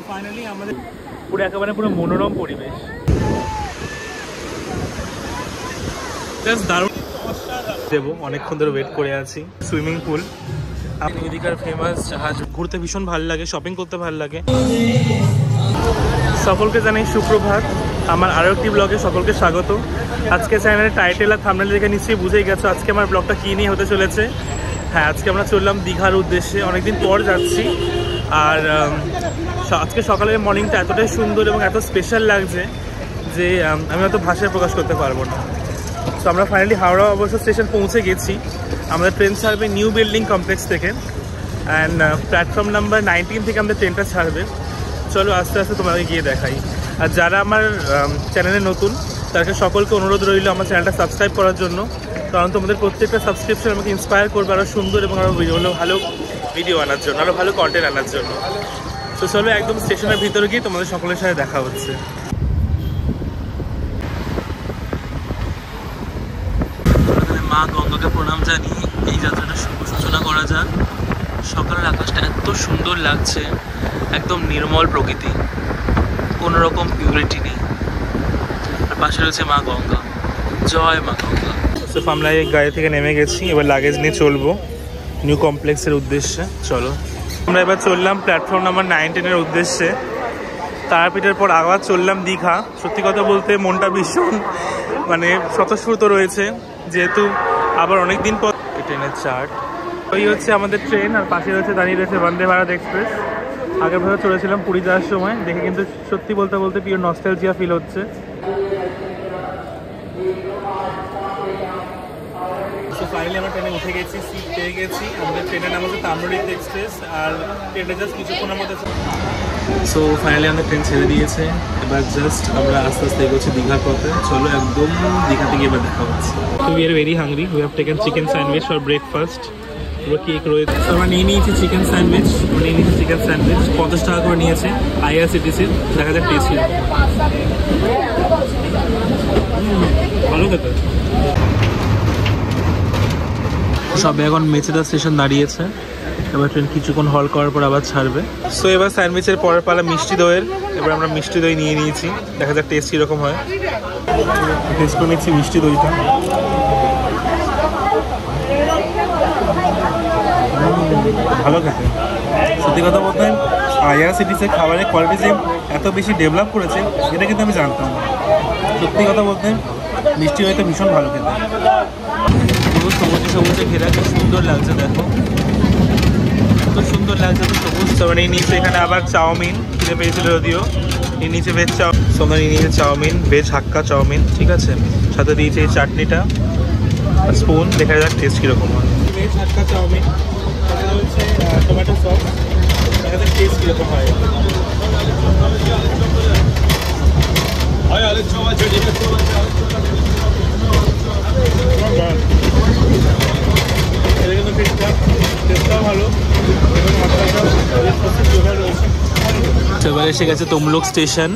Finally আমাদের পুরো একেবারে পুরো মনোরম পরিবেশ, দারুণ দেবো। অনেকক্ষণ ধরে ওয়েট করে আছি। সুইমিং পুল, আপনি এদিকার ফেমাস জাহাজ, ঘুরতে ভীষণ ভালো লাগে, শপিং করতে ভালো লাগে। সকলকে জানাই সুপ্রভাত, আমার আরও একটি ব্লগে সকলকে স্বাগত। আজকে চ্যানেলের টাইটেল আর থাম্বনেল দেখে নিশ্চয়ই বুঝেই গেছো আজকে আমার ব্লগটা কী নিয়ে হতে চলেছে। হ্যাঁ, আজকে আমরা চললাম দীঘার উদ্দেশ্যে, অনেকদিন পর যাচ্ছি। আর আজকে সকালের মর্নিংটা এতটাই সুন্দর এবং এত স্পেশাল লাগছে যে আমি হয়তো ভাষায় প্রকাশ করতে পারবো না। তো আমরা ফাইনালি হাওড়া অবশ্য স্টেশন পৌঁছে গেছি। আমাদের ট্রেন ছাড়বে নিউ বিল্ডিং কমপ্লেক্স থেকে, অ্যান্ড প্ল্যাটফর্ম নাম্বার 19 থেকে আমাদের ট্রেনটা ছাড়বে। চলো আস্তে আস্তে তোমাকে গিয়ে দেখাই। আর যারা আমার চ্যানেলে নতুন তাদেরকে সকলকে অনুরোধ রইল আমার চ্যানেলটা সাবস্ক্রাইব করার জন্য, কারণ তোমাদের প্রত্যেকটা সাবস্ক্রিপশন আমাকে ইন্সপায়ার করবে আরও সুন্দর এবং আরও ভালো ভিডিও আনার জন্য, আরও ভালো কন্টেন্ট আনার জন্য। তো চলো একদম স্টেশনের ভিতরে গিয়ে তোমাদের সকলের সাথে দেখা হচ্ছে। মা গঙ্গাকে প্রণাম জানিয়ে এই যাত্রাটা শুভ সূচনা করা যাক। সকালের আকাশটা এত সুন্দর লাগছে, একদম নির্মল প্রকৃতি, কোনো রকম পিউরিটি নেই। আর পাশে রয়েছে মা গঙ্গা। জয় মা গঙ্গা। তো আমরা এই গাড়ি থেকে নেমে গেছি, এবার লাগেজ নিয়ে চলবো নিউ কমপ্লেক্সের উদ্দেশ্যে। চলো আমরা এবার চললাম প্ল্যাটফর্ম নাম্বার 19-এর উদ্দেশ্যে। তারাপীঠের পর আবার চললাম দীঘা। সত্যি কথা বলতে মনটা ভীষণ স্বতঃস্ফূর্ত রয়েছে, যেহেতু আবার অনেক দিন পর ট্রেনের চার্ট। ওই হচ্ছে আমাদের ট্রেন, আর পাশে রয়েছে দাঁড়িয়ে রয়েছে বন্দে ভারত এক্সপ্রেস। আগের ভাবে চলেছিলাম পুরী যাওয়ার সময়, দেখে কিন্তু সত্যি বলতে পিওর নস্টালজিয়া ফিল হচ্ছে। ফাইনালি আমরা ট্রেনে উঠে গেছি, সিট পেয়ে গেছি। আমাদের ট্রেনের নাম হচ্ছে তাম্রলিপ্ত এক্সপ্রেস, আর ট্রেনটা জাস্ট কিছুক্ষণের মধ্যে। সো ফাইনালি আমাদের ট্রেন ছেড়ে দিয়েছে, এবার জাস্ট আমরা আস্তে আস্তে এগোচ্ছি দীঘার পথে। চলো একদম দীঘা থেকে এবার দেখা হচ্ছে। তো we are very hungry, we have taken chicken sandwich for breakfast. এবার কেক রয়েছে, আমরা নিয়ে নিয়েছি চিকেন স্যান্ডউইচ। 50 টাকা করে নিয়েছে IRCTC। দেখা যাক টেস্ট ভালো খেতে। সবে এখন মেচেদা স্টেশন দাঁড়িয়েছে, এবার ট্রেন কিছুক্ষণ হল করার পর আবার ছাড়বে। সো এবার স্যান্ডউইচের পরের পালা মিষ্টি দইয়ের। এবার আমরা মিষ্টি দই নিয়ে নিয়েছি, দেখা যাক টেস্ট কীরকম হয়। টেস্ট করে নিচ্ছি মিষ্টি দইটা। ভালো খেতে। সত্যি কথা বলতে IRCTC খাবারের কোয়ালিটি যে এত বেশি ডেভেলপ করেছে এটা কিন্তু আমি জানতাম না। সত্যি কথা বলতে মিষ্টি দইটা ভীষণ ভালো খেতে। পুরো সবুজে ঘেরা, খুব সুন্দর লাগছে। দেখো এত সুন্দর লাগছে, তো সবুজ। মানে এই নিচে এখানে আবার চাউমিন কিনে পেয়েছিল যদিও। এই নিচে ভেজ চাউমিন, এই নিচে চাউমিন, ভেজ হাক্কা চাউমিন, ঠিক আছে। সাথে দিয়েছে এই চাটনিটা, স্পুন। দেখা যাক টেস্ট কীরকম হয়। ভেজ হাক্কা চাউমিন, সাথে হচ্ছে টমেটো সস। দেখা যাক টেস্ট কীরকম হয়। এবার এসে গেছে তমলুক স্টেশন।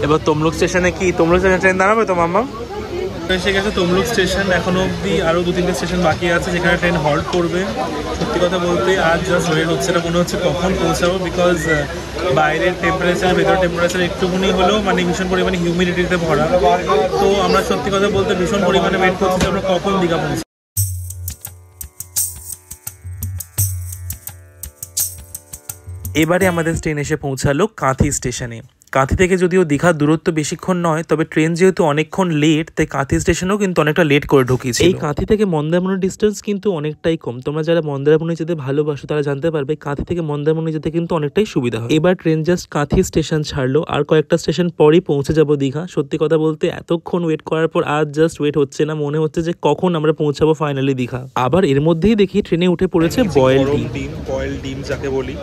এবার তমলুক স্টেশনে তমলুক স্টেশনে ট্রেন দাঁড়াবে তো মাম্মা। এসে গেছে তমলুক স্টেশন। এখনো অবধি আরও 2-3টে স্টেশন বাকি আছে যেখানে ট্রেন হল্ট করবে। সত্যি কথা বলতে আজ জাস্ট ওয়েট হচ্ছে না, মনে হচ্ছে কখন পৌঁছাবো, বিকজ বাইরের টেম্পারেচার ভেতরের টেম্পারেচার একটুখানি হলেও ভীষণ পরিমাণে হিউমিডিটিতে ভরা। তো আমরা সত্যি কথা বলতে ভীষণ পরিমাণে ওয়েট করছি যে আমরা কখন দীঘা পৌঁছাবো। এবারে আমাদের ট্রেন এসে পৌঁছালো কাঁথি স্টেশনে। কাঁথি থেকে যদিও দীঘার দূরত্ব বেশিক্ষণ নয়, তবে ট্রেন যেহেতু অনেকক্ষণ লেট, তাই কাঁথি স্টেশনেও কিন্তু অনেকটা লেট করে ঢুকিয়েছে। এই কাঁথি থেকে মন্দারমণির ডিস্টেন্স কিন্তু অনেকটাই কম। তোমরা যারা মন্দারমণি যেতে ভালোবাসো তারা জানতে পারবে কাঁথি থেকে মন্দারমণি যেতে কিন্তু অনেকটাই সুবিধা হয়। এবার ট্রেন জাস্ট কাঁথি স্টেশন ছাড়লো, আর কয়েকটা স্টেশন পরই পৌঁছে যাবো দীঘা। সত্যি কথা বলতে এতক্ষণ ওয়েট করার পর আজ জাস্ট ওয়েট হচ্ছে না, মনে হচ্ছে যে কখন আমরা পৌঁছাবো ফাইনালি দীঘা। আবার এর মধ্যেই দেখি ট্রেনে উঠে পড়েছে বয়েল ডিম যাকে বলি।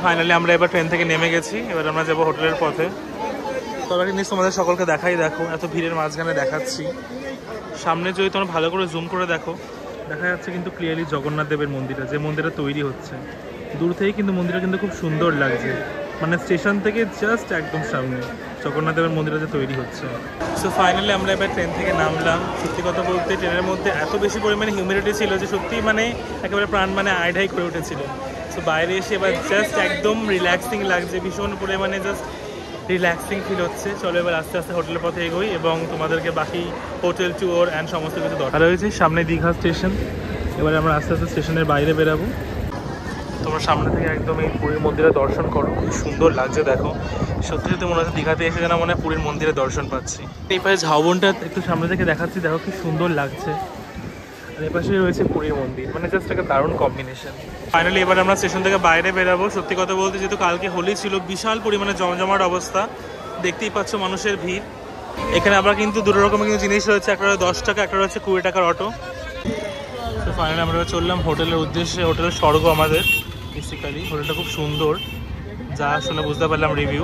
ফাইনালি আমরা এবার ট্রেন থেকে নেমে গেছি, এবার আমরা যাবো হোটেলের পথে। তবে জিনিস তোমাদের সকলকে দেখাই, দেখো এত ভিড়ের মাঝখানে দেখাচ্ছি। সামনে যদি তোমরা ভালো করে জুম করে দেখো, দেখা যাচ্ছে কিন্তু ক্লিয়ারলি জগন্নাথ দেবের মন্দিরটা, যে মন্দিরটা তৈরি হচ্ছে। দূর থেকে কিন্তু মন্দিরটা কিন্তু খুব সুন্দর লাগছে, মানে স্টেশন থেকে জাস্ট একদম সামনে জগন্নাথ দেবের মন্দিরটা যে তৈরি হচ্ছে। সো ফাইনালি আমরা এবার ট্রেন থেকে নামলাম। সত্যি কথা বলতে ট্রেনের মধ্যে এত বেশি পরিমাণে হিউমিডিটি ছিল যে সত্যি মানে একেবারে প্রাণ মানে আইঢাই করে উঠেছিল। সো বাইরে এসে এবার জাস্ট একদম রিল্যাক্সিং লাগছে, ভীষণ পরিমাণে জাস্ট রিল্যাক্সিং ফিল হচ্ছে। চলো এবার আস্তে আস্তে হোটেলের পথে এগোই এবং তোমাদেরকে বাকি হোটেল ট্যুর অ্যান্ড সমস্ত কিছু দরকার রয়েছে। সামনে দীঘা স্টেশন, এবারে আমরা আস্তে আস্তে স্টেশনের বাইরে বেরাবো। তোমরা সামনে থেকে একদম এই পুরীর মন্দিরে দর্শন করো, খুব সুন্দর লাগছে দেখো। সত্যি সত্যি মনে হচ্ছে দীঘাতে এসে যেন মনে হয় পুরীর মন্দিরে দর্শন পাচ্ছি। এই পাশে ঝাউবনটা একটু সামনে থেকে দেখাচ্ছি, দেখো কি সুন্দর লাগছে। আর এই পাশে রয়েছে পুরীর মন্দির, মানে জাস্ট একটা দারুণ কম্বিনেশন। ফাইনালি এবার আমরা স্টেশন থেকে বাইরে বেরাবো। সত্যি কথা বলতে যেহেতু কালকে হোলি ছিল, বিশাল পরিমাণে জমজমাট অবস্থা, দেখতেই পাচ্ছ মানুষের ভিড়। এখানে আবার কিন্তু দুটো রকমের কিন্তু জিনিস রয়েছে, একটা রয়েছে 10 টাকা, একটা রয়েছে 20 টাকার অটো। তো ফাইনালি আমরা চললাম হোটেলের উদ্দেশ্যে। হোটেলের স্বর্গ আমাদের বেসিক্যালি, হোটেলটা খুব সুন্দর, যা শুনে বুঝতে পারলাম রিভিউ।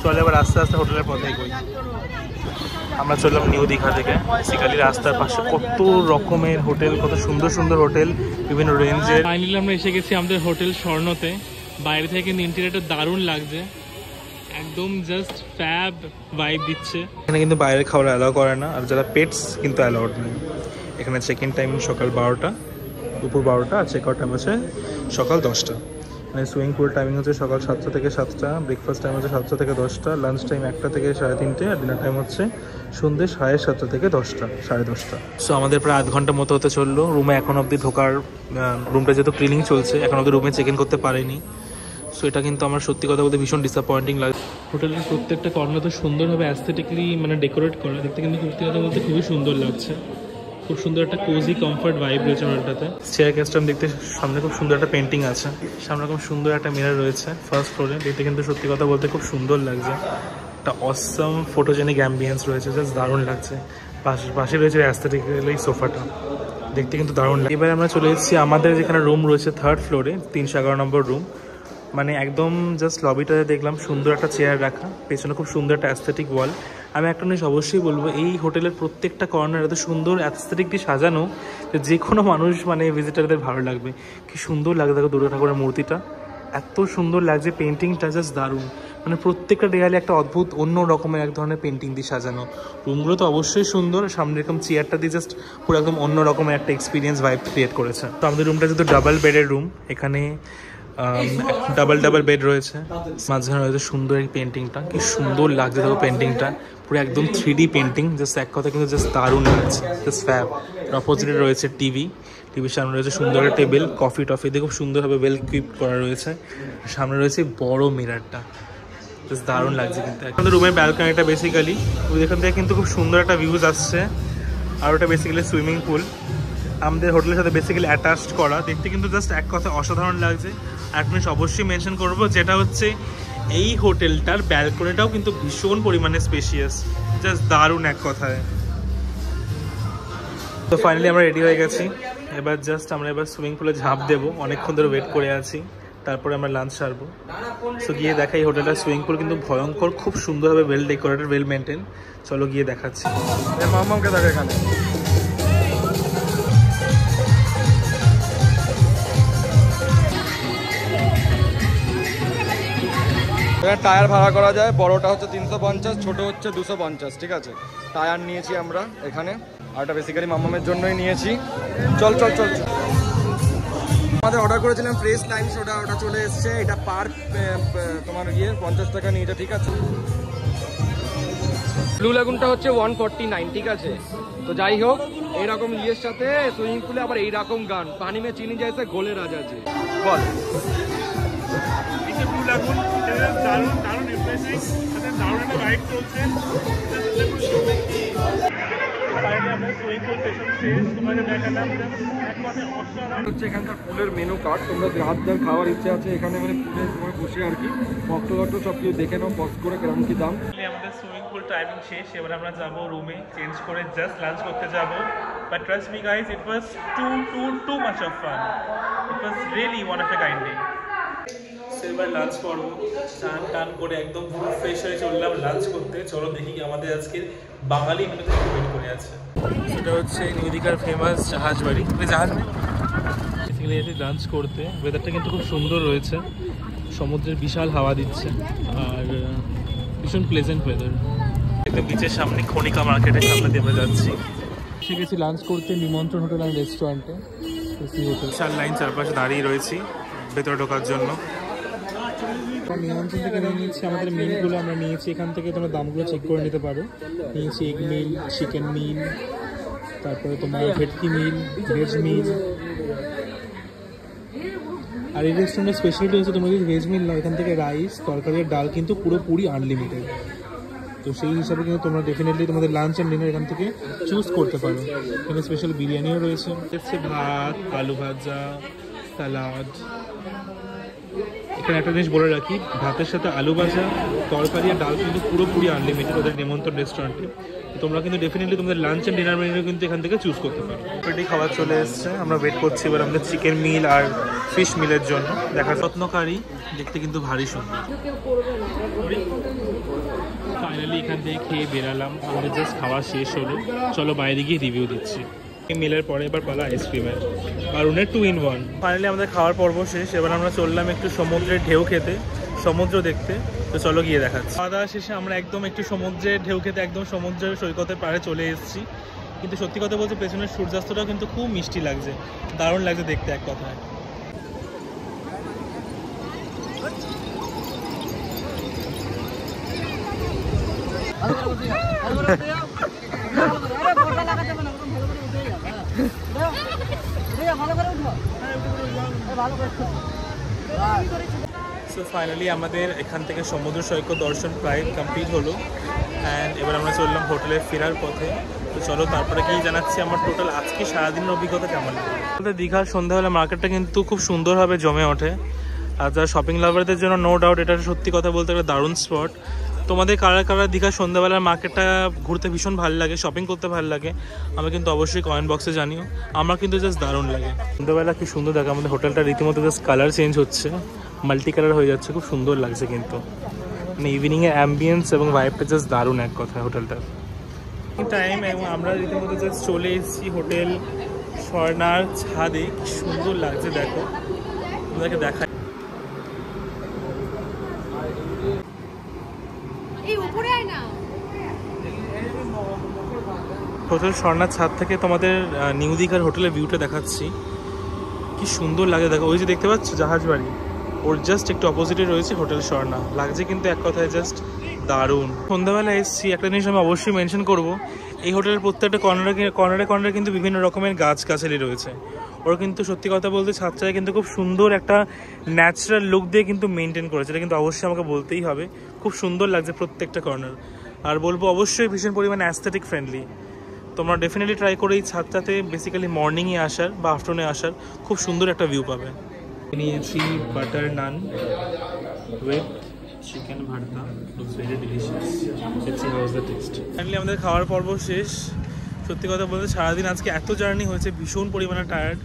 চলে এবার আস্তে আস্তে হোটেলের পথে এগোই। আমরা চললাম নিউ দীঘা থেকে। বেসিক্যালি রাস্তার পাশে কত রকমের হোটেল, কত সুন্দর সুন্দর হোটেল বিভিন্ন রেঞ্জের। ফাইনালি আমরা এসে গেছি আমাদের হোটেল স্বর্ণতে। বাইরে থেকে কিন্তু ইন্টেরিয়রটা দারুণ লাগছে, একদম জাস্ট ফ্যাব ভাইব দিচ্ছে। এখানে কিন্তু বাইরে খাওয়ার অ্যালাউ করে না, আর যারা পেটস কিন্তু অ্যালাউড নেই। এখানে চেক ইন টাইম সকাল 12টা, দুপুর 12টা, আর চেক আউট টাইম হচ্ছে সকাল 10টা। মানে সুইমিং পুল টাইমিং হচ্ছে সকাল 7টা থেকে 7টা, ব্রেকফাস্ট টাইম হচ্ছে 7টা থেকে 10টা, লাঞ্চ টাইম 1টা থেকে 3:30, আর ডিনার টাইম হচ্ছে সন্ধ্যে 7:30 থেকে 10টা, 10:30। সো আমাদের প্রায় আধ ঘন্টা মতো হতে চললো। রুমে এখন অবধি ঢোকার, রুমটা যেহেতু ক্লিনিং চলছে এখন অবধি রুমে চেক ইন করতে পারিনি। সো এটা কিন্তু আমার সত্যি কথা বলতে ভীষণ ডিসঅ্যাপয়েন্টিং লাগে। হোটেলের প্রত্যেকটা কর্নার তো সুন্দরভাবে অ্যাস্থেটিকলি মানে ডেকোরেট করা, দেখতে কিন্তু সত্যি কথা বলতে খুবই সুন্দর লাগছে। খুব সুন্দর একটা কোজি কমফর্ট ভাইব রয়েছে হোটেলটাতে। চেয়ার ক্যাস্টাম দেখতে সামনে খুব সুন্দর একটা পেন্টিং আছে, সামনে খুব সুন্দর একটা মিরর রয়েছে ফার্স্ট ফ্লোরে, দেখতে কিন্তু সত্যি কথা বলতে খুব সুন্দর লাগছে। একটা অসম ফটোজেনিক অ্যাম্বিয়েন্স রয়েছে, জাস্ট দারুণ লাগছে। পাশে রয়েছে অ্যাস্থেটিক্যালি সোফাটা, দেখতে কিন্তু দারুণ লাগে। এবার আমরা চলে এসেছি আমাদের যেখানে রুম রয়েছে 3rd ফ্লোরে, 311 নম্বর রুম। মানে একদম জাস্ট লবিটাতে দেখলাম সুন্দর একটা চেয়ার রাখা, পেছনে খুব সুন্দর একটা অ্যাস্থেটিক ওয়াল। আমি একটা জিনিস অবশ্যই বলবো, এই হোটেলের প্রত্যেকটা কর্নার এত সুন্দর অ্যাস্থেটিক দিয়ে সাজানো যে কোনো মানুষ মানে ভিজিটারদের ভালো লাগবে। কি সুন্দর লাগে দেখো দুর্গা ঠাকুরের মূর্তিটা, এত সুন্দর লাগছে। পেন্টিংটা জাস্ট দারুণ, মানে প্রত্যেকটা দেয়ালে একটা অদ্ভুত অন্য রকমের এক ধরনের পেন্টিং দিয়ে সাজানো। রুমগুলো তো অবশ্যই সুন্দর, সামনে এরকম চেয়ারটা দিয়ে জাস্ট পুরো একদম অন্য রকমের একটা এক্সপিরিয়েন্স ভাইব ক্রিয়েট করেছে। তো আমাদের রুমটা যেহেতু ডাবল বেডের রুম, এখানে ডাবল বেড রয়েছে, মাঝখানে রয়েছে সুন্দর এই পেন্টিংটা। কি সুন্দর লাগছে দেখো পেন্টিংটা, পুরো একদম 3D পেন্টিং, জাস্ট এক কথা কিন্তু জাস্ট দারুণ লাগছে, জাস্ট ফ্যাব। অপোজিটে রয়েছে টিভির সামনে রয়েছে সুন্দর একটা টেবিল, কফি দিয়ে খুব সুন্দরভাবে ওয়েল কিপ করা রয়েছে। সামনে রয়েছে বড় মিরারটা, জাস্ট দারুণ লাগছে। কিন্তু আমাদের রুমের ব্যালকনিটা বেসিক্যালি এখান থেকে কিন্তু খুব সুন্দর একটা ভিউজ আসছে। আর ওটা বেসিক্যালি সুইমিং পুল, আমাদের হোটেলের সাথে বেসিক্যালি অ্যাটাচড করা, দেখতে কিন্তু জাস্ট এক কথা অসাধারণ লাগছে। আর জিনিস অবশ্যই মেনশন করবো, যেটা হচ্ছে এই হোটেলটার ব্যালকনিটাও কিন্তু ভীষণ পরিমাণে স্পেশিয়াস, জাস্ট দারুণ এক কথায়। তো ফাইনালি আমরা রেডি হয়ে গেছি, এবার জাস্ট আমরা এবার সুইমিং পুলে ঝাঁপ দেবো। অনেকক্ষণ ধরে ওয়েট করে আছি, তারপরে আমরা লাঞ্চ সারবো। সো গিয়ে দেখাই হোটেলটার সুইমিং পুল কিন্তু ভয়ঙ্কর, খুব সুন্দরভাবে ওয়েল ডেকোরেটেড, ওয়েল মেনটেন। চলো গিয়ে দেখাচ্ছি। মামাকে দেখো এখানে টায়ার ভাড়া করা যায়, বড়টা হচ্ছে 350, ছোট হচ্ছে 250, ঠিক আছে। টায়ার নিয়েছি আমরা এখানে, আর এটা বেসিক্যালি মামামের জন্যই নিয়েছি। চল আমাদের অর্ডার করেছিলাম ফ্রেশ লাইম সোডা, ওটা চলে এসছে। এটা পার তোমার 50 টাকা নিয়েছে, ঠিক আছে। ব্লু লাগুনটা হচ্ছে 149, ঠিক আছে। তো যাই হোক, এইরকম ইয়ের সাথে সুইমিং পুলে আবার এইরকম গান, পানি মে চিনি যাইছে গোলে রাজা জি, বল। দারুণ রিফ্রেশিং, দারুণ একটা রাইড চলছে। হচ্ছে এখানকার পুলের মেনু কার্ড, তোমরা হাত দেওয়ার খাওয়ার ইচ্ছে আছে এখানে, মানে পুলে তোমার বসে আর কি ভক্তগত সব কিছু দেখে নাও পজ করে কেমন কি দাম। আমাদের সুইমিং পুল টাইমিং শেষ, এবার আমরা যাবো রুমে, চেঞ্জ করে জাস্ট লাঞ্চ করতে যাবো। But trust me guys, it was too much of fun, it was really one of a kind day. এবার লাঞ্চ করবো, টান করে একদম ফুল ফ্রেশ হয়ে চললাম লাঞ্চ করতে। চলো দেখি আমাদের আজকের বাঙালি মেনু থেকে ওয়েট করে আছে। সেটা হচ্ছে নিউ দীঘার ফেমাস জাহাজ বাড়ি। বেসিক্যালি এসে লাঞ্চ করতে। ওয়েদারটা কিন্তু খুব সুন্দর রয়েছে, সমুদ্রের বিশাল হাওয়া দিচ্ছে আর ভীষণ প্লেজেন্ট ওয়েদার। একদম বিচের সামনে খনিকা মার্কেটের সামনে দিয়ে আমরা যাচ্ছি। এসে গেছি লাঞ্চ করতে নিমন্ত্রণ হোটেল অ্যান্ড রেস্টুরেন্টে। বিশাল লাইন চারপাশে দাঁড়িয়ে রয়েছি ভেতরে ঢোকার জন্য। নিমন্ত্রণ থেকে নিয়ে নিচ্ছি আমাদের মিলগুলো, আমরা নিয়েছি এখান থেকে, তোমরা দামগুলো চেক করে নিতে পারো। নিয়েছি এগ মিল, চিকেন মিল, তারপরে তোমার ভেটকি মিল, ভেজ মিল। আর এই রেস্টুরেন্টের স্পেশালিটি হচ্ছে তোমরা যদি ভেজ মিল নাও, এখান থেকে রাইস, তরকারি আর ডাল কিন্তু পুরোপুরি আনলিমিটেড। তো সেই হিসাবে কিন্তু তোমরা ডেফিনেটলি তোমাদের লাঞ্চ অ্যান্ড ডিনার এখান থেকে চুজ করতে পারো। এখানে স্পেশাল বিরিয়ানিও রয়েছে, ভাত, আলু ভাজা, স্যালাড। এখানে একটা জিনিস বলে রাখি, ভাতের সাথে আলু ভাজা, তরকারি আর ডাল কিন্তু পুরোপুরি আনলিমিটেড ওদের নিমন্ত্রণ রেস্টুরেন্টে। তোমরা কিন্তু ডেফিনেটলি তোমাদের লাঞ্চ অ্যান্ড ডিনার মেনু কিন্তু এখান থেকে চুজ করতে পারো। অলরেডি খাবার চলে এসছে, আমরা ওয়েট করছি এবার আমাদের চিকেন মিল আর ফিশ মিলের জন্য। দেখা যত্নকারী, দেখতে কিন্তু ভারী সুন্দর। ফাইনালি এখান থেকে খেয়ে বেরালাম, আমাদের জাস্ট খাওয়া শেষ হলো। চলো বাইরে গিয়ে রিভিউ দিচ্ছি। মিলের পরে এবার পালা আইসক্রিমের, আর উনের 2 in 1। ফাইনালি আমাদের খাওয়ার পর্ব শেষ, এবার আমরা চললাম একটু সমুদ্রের ঢেউ খেতে, সমুদ্র দেখতে। তো চলো গিয়ে দেখাচ্ছি। খাওয়া দাওয়া শেষে আমরা একদম একটু সমুদ্রের ঢেউ খেতে একদম সমুদ্রের সৈকতের পাড়ে চলে এসেছি। কিন্তু সত্যি কথা বলতে পেছনের সূর্যাস্তটাও কিন্তু খুব মিষ্টি লাগছে, দারুণ লাগছে দেখতে এক কথায়। সো ফাইনালি আমাদের এখান থেকে সমুদ্র সৈকত দর্শন প্রায় কমপ্লিট হলো, অ্যান্ড এবার আমরা চললাম হোটেলে ফেরার পথে। তো চলো তারপরে কি জানাচ্ছি আমার টোটাল আজকে সারাদিনের অভিজ্ঞতা কেমন। আমাদের দীঘার সন্ধ্যাবেলা মার্কেটটা কিন্তু খুব সুন্দরভাবে জমে ওঠে, আর যারা শপিং লাভারদের জন্য নো ডাউট এটা সত্যি কথা বলতে একটা দারুণ স্পট। তোমাদের কারা কারা দীঘার সন্ধ্যাবেলার মার্কেটটা ঘুরতে ভীষণ ভালো লাগে, শপিং করতে ভালো লাগে, আমি কিন্তু অবশ্যই কমেন্ট বক্সে জানিও। আমার কিন্তু জাস্ট দারুণ লাগে। সন্ধ্যাবেলা কি সুন্দর দেখে, আমাদের হোটেলটা রীতিমতো জাস্ট কালার চেঞ্জ হচ্ছে, মাল্টি কালার হয়ে যাচ্ছে, খুব সুন্দর লাগছে কিন্তু। মানে ইভিনিংয়ের অ্যাম্বিয়েন্স এবং ভাইবটা জাস্ট দারুণ এক কথায় হোটেলটার। টাইম এবং আমরা রীতিমতো জাস্ট চলে এসেছি হোটেল স্বর্ণার ছাদে। কি সুন্দর লাগছে দেখো, তোমাদেরকে দেখাই। হোটেল স্বর্ণার ছাদ থেকে তোমাদের নিউ দীঘার হোটেলের ভিউটা দেখাচ্ছি। কি সুন্দর লাগে দেখো, ওই যে দেখতে পাচ্ছ জাহাজ বাড়ি, ওর জাস্ট একটু অপোজিটে রয়েছে হোটেল স্বর্ণা। লাগছে কিন্তু এক কথায় জাস্ট দারুণ। সন্ধ্যাবেলা এসেছি, একটা জিনিস আমি অবশ্যই মেনশন করব, এই হোটেলের প্রত্যেকটা কর্নারে কিন্তু বিভিন্ন রকমের গাছগাছালি রয়েছে। ওরা কিন্তু সত্যি কথা বলতে ছাদটায় কিন্তু খুব সুন্দর একটা ন্যাচারাল লুক দিয়ে কিন্তু মেনটেন করেছে, এটা কিন্তু অবশ্যই আমাকে বলতেই হবে। খুব সুন্দর লাগছে প্রত্যেকটা কর্নার, আর বলবো অবশ্যই ভীষণ পরিমাণে অ্যাস্থেটিক ফ্রেন্ডলি। তোমরা ডেফিনেটলি ট্রাই করে এই ছাদটাতে বেসিক্যালি মর্নিংয়ে আসার বা আফটারনুনে আসার, খুব সুন্দর একটা ভিউ পাবে। নিয়েছি বাটার নান উইথ চিকেন ভর্তা, looks very delicious. Let's see how is the test. Finally আমাদের খাওয়ার পর্ব শেষ। সত্যি কথা বলতে সারাদিন আজকে এত জার্নি হয়েছে, ভীষণ পরিমাণে টায়ার্ড,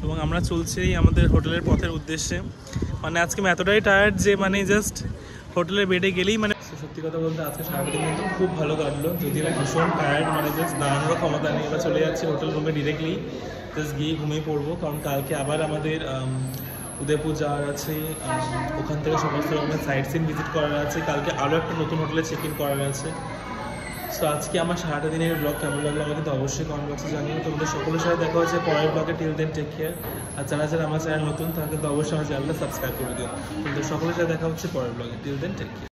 এবং আমরা চলছি আমাদের হোটেলের পথের উদ্দেশ্যে। মানে আজকে আমি এতটাই টায়ার্ড যে মানে জাস্ট হোটেলের বেডে গেলেই মানে সত্যি কথা বলতে আজকে সারাদিন কিন্তু খুব ভালো কাটলো। যদি আমি ভীষণ টায়ার্ড, মানে জাস্ট দাঁড়ানোর ক্ষমতা নেই, এবার চলে যাচ্ছি হোটেল রুমে ডিরেক্টলি, জাস্ট গিয়ে ঘুমিয়ে পড়বো। কারণ কালকে আবার আমাদের উদয়পুর যাওয়ার আছে, ওখান থেকে সমস্ত রকমের সাইট সিন ভিজিট করার আছে, কালকে আরও একটা নতুন হোটেলে চেক ইন করার আছে। সো আজকে আমার সারাটা দিনের ব্লগ কেমন লাগলো আমাকে কিন্তু অবশ্যই কমেন্ট বক্সে জানিও। তোমাদের সকলের সাথে দেখা হচ্ছে পরের ব্লগে। Till then take care. আর যারা আমার চ্যানেল নতুন তারা কিন্তু অবশ্যই আমার চ্যানেলটা সাবস্ক্রাইব করে দিও। তোমাদের সকলের সাথে দেখা হচ্ছে পরের ব্লগে। Till then take care.